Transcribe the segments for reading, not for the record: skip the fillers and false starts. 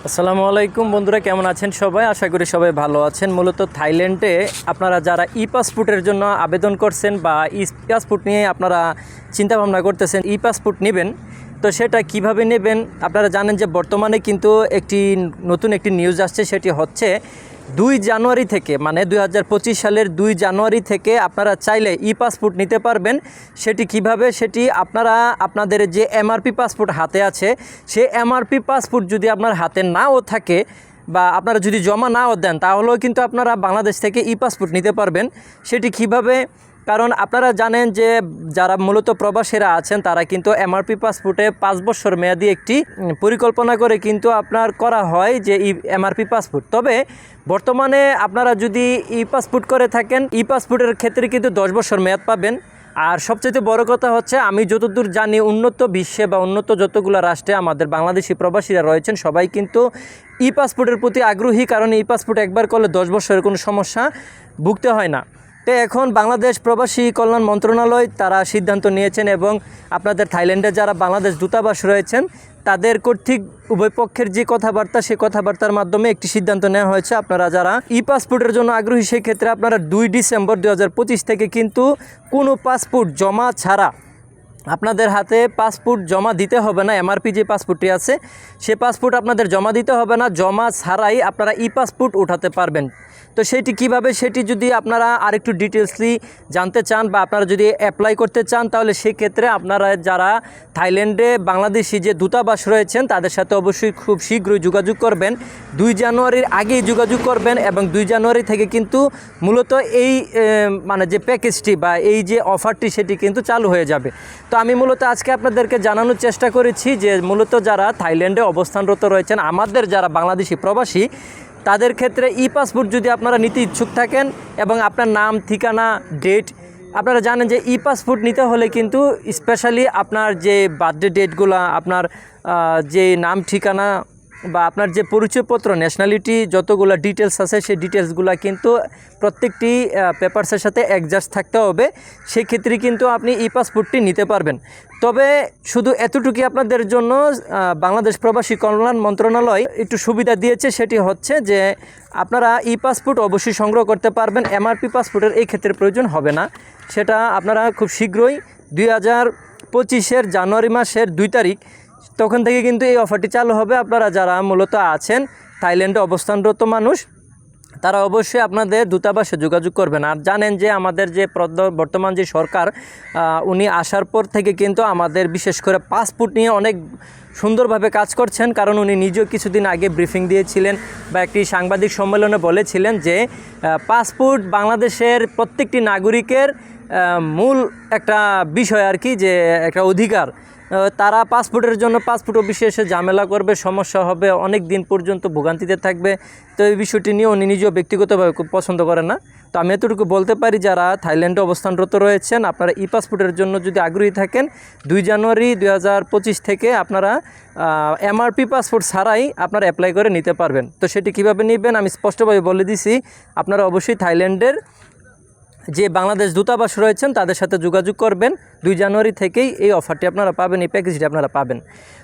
আসসালামু আলাইকুম বন্ধুরা, কেমন আছেন সবাই? আশা করি সবাই ভালো আছেন। মূলত থাইল্যান্ডে আপনারা যারা ই পাসপোর্টের জন্য আবেদন করছেন বা ই পাসপোর্ট নিয়ে আপনারা চিন্তাভাবনা করতেছেন, ই পাসপোর্ট নেবেন, তো সেটা কিভাবে নেবেন? আপনারা জানেন যে বর্তমানে কিন্তু নতুন একটি নিউজ আসছে, সেটি হচ্ছে 2 জানুয়ারি থেকে, মানে 2025 সালের 2 জানুয়ারি থেকে আপনারা চাইলে ই পাসপোর্ট নিতে পারবেন। সেটি কিভাবে? সেটি আপনারা আপনাদের যে এমআরপি পাসপোর্ট হাতে আছে, সেই এমআরপি পাসপোর্ট যদি আপনার হাতে নাও থাকে বা আপনারা যদি জমা নাও দেন, তাহলেও কিন্তু আপনারা বাংলাদেশ থেকে ই পাসপোর্ট নিতে পারবেন। সেটি কিভাবে? কারণ আপনারা জানেন যে যারা মূলত প্রবাসীরা আছেন, তারা কিন্তু এমআরপি পাসপোর্টে 5 বছর মেয়াদি একটি পরিকল্পনা করে কিন্তু আপনার করা হয় যে এমআরপি পাসপোর্ট। তবে বর্তমানে আপনারা যদি ই পাসপোর্ট করে থাকেন, ই পাসপোর্টের ক্ষেত্রে কিন্তু 10 বছর মেয়াদ পাবেন। আর সবচেয়ে বড় কথা হচ্ছে, আমি যতদূর জানি উন্নত বিশ্বে বা উন্নত যতগুলো রাষ্ট্রে আমাদের বাংলাদেশি প্রবাসীরা রয়েছেন, সবাই কিন্তু ই পাসপোর্টের প্রতি আগ্রহী, কারণ ই পাসপোর্ট একবার করলে 10 বছরের কোনো সমস্যা ভুগতে হয় না। তো এখন বাংলাদেশ প্রবাসী কল্যাণ মন্ত্রণালয় তারা সিদ্ধান্ত নিয়েছেন এবং আপনাদের থাইল্যান্ডে যারা বাংলাদেশ দূতাবাস রয়েছেন তাদের কর্তৃক উভয় পক্ষের যে কথাবার্তা, সেই কথাবার্তার মাধ্যমে একটি সিদ্ধান্ত নেওয়া হয়েছে। আপনারা যারা ই পাসপোর্টের জন্য আগ্রহী, সেই ক্ষেত্রে আপনারা 2 ডিসেম্বর 2025 থেকে কিন্তু কোনো পাসপোর্ট জমা ছাড়া আপনাদের হাতে পাসপোর্ট জমা দিতে হবে না। এমআরপি যে পাসপোর্টটি আছে, সে পাসপোর্ট আপনাদের জমা দিতে হবে না। জমা ছাড়াই আপনারা ই পাসপোর্ট উঠাতে পারবেন। তো সেটি কিভাবে, সেটি যদি আপনারা আরেকটু ডিটেলসলি জানতে চান বা আপনারা যদি অ্যাপ্লাই করতে চান, তাহলে সেক্ষেত্রে আপনারা যারা থাইল্যান্ডে বাংলাদেশি যে দূতাবাস রয়েছেন তাদের সাথে অবশ্যই খুব শীঘ্রই যোগাযোগ করবেন। 2 জানুয়ারির আগেই যোগাযোগ করবেন এবং 2 জানুয়ারি থেকে কিন্তু মূলত এই মানে যে প্যাকেজটি বা এই যে অফারটি, সেটি কিন্তু চালু হয়ে যাবে। তো আমি মূলত আজকে আপনাদেরকে জানানোর চেষ্টা করেছি যে মূলত যারা থাইল্যান্ডে অবস্থানরত রয়েছেন, আমাদের যারা বাংলাদেশি প্রবাসী, তাদের ক্ষেত্রে ই পাসপোর্ট যদি আপনারা নিতে ইচ্ছুক থাকেন এবং আপনার নাম, ঠিকানা, ডেট, আপনারা জানেন যে ই পাসপোর্ট নিতে হলে কিন্তু স্পেশালি আপনার যে বার্থডে ডেটগুলো, আপনার যে নাম, ঠিকানা বা আপনার যে পরিচয়পত্র, ন্যাশনালিটি যতগুলো ডিটেলস আছে, সেই ডিটেলসগুলো কিন্তু প্রত্যেকটি পেপারসের সাথে অ্যাডজাস্ট থাকতে হবে। সেই ক্ষেত্রে কিন্তু আপনি ই পাসপোর্টটি নিতে পারবেন। তবে শুধু এতটুকুই আপনাদের জন্য বাংলাদেশ প্রবাসী কল্যাণ মন্ত্রণালয় একটু সুবিধা দিয়েছে, সেটি হচ্ছে যে আপনারা ই পাসপোর্ট অবশ্যই সংগ্রহ করতে পারবেন। এমআরপি পাসপোর্টের এই ক্ষেত্রে প্রয়োজন হবে না। সেটা আপনারা খুব শীঘ্রই 2025 জানুয়ারি মাসের 2 তারিখ তখন থেকে কিন্তু এই অফারটি চালু হবে। আপনারা যারা মূলত আছেন থাইল্যান্ডে অবস্থানরত মানুষ, তারা অবশ্যই আপনাদের দূতাবাসে যোগাযোগ করবেন। আর জানেন যে আমাদের যে বর্তমান যে সরকার, উনি আসার পর থেকে কিন্তু আমাদের বিশেষ করে পাসপোর্ট নিয়ে অনেক সুন্দরভাবে কাজ করছেন। কারণ উনি নিজেও কিছুদিন আগে ব্রিফিং দিয়েছিলেন বা একটি সাংবাদিক সম্মেলনে বলেছিলেন যে পাসপোর্ট বাংলাদেশের প্রত্যেকটি নাগরিকের মূল একটা বিষয় আর কি, যে একটা অধিকার। তারা পাসপোর্টের জন্য পাসপোর্ট অফিসে এসে ঝামেলা করবে, সমস্যা হবে, অনেক দিন পর্যন্ত ভোগান্তিতে থাকবে। তো এই বিষয়টি নিয়ে উনি নিজেও ব্যক্তিগতভাবে খুব পছন্দ করেন না। তো আমি এতটুকু বলতে পারি, যারা থাইল্যান্ডে অবস্থানরত রয়েছেন, আপনারা ই পাসপোর্টের জন্য যদি আগ্রহী থাকেন, 2 জানুয়ারি 2025 থেকে আপনারা এমআরপি পাসপোর্ট ছাড়াই আপনারা অ্যাপ্লাই করে নিতে পারবেন। তো সেটি কীভাবে নেবেন আমি স্পষ্টভাবে বলে দিছি। আপনারা অবশ্যই থাইল্যান্ডের যে বাংলাদেশ দূতাবাস রয়েছেন তাদের সাথে যোগাযোগ করবেন। 2 জানুয়ারি থেকেই এই অফারটি আপনারা পাবেন, এই প্যাকেজটি আপনারা পাবেন।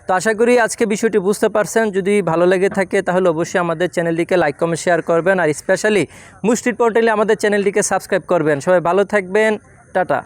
তো আশা করি আজকে বিষয়টি বুঝতে পারছেন। যদি ভালো লেগে থাকে তাহলে অবশ্যই আমাদের চ্যানেলটিকে লাইক, কমেন্ট, শেয়ার করবেন। আর স্পেশালি মুস্ট্রিট পোর্টালে আমাদের চ্যানেলটিকে সাবস্ক্রাইব করবেন। সবাই ভালো থাকবেন। টাটা।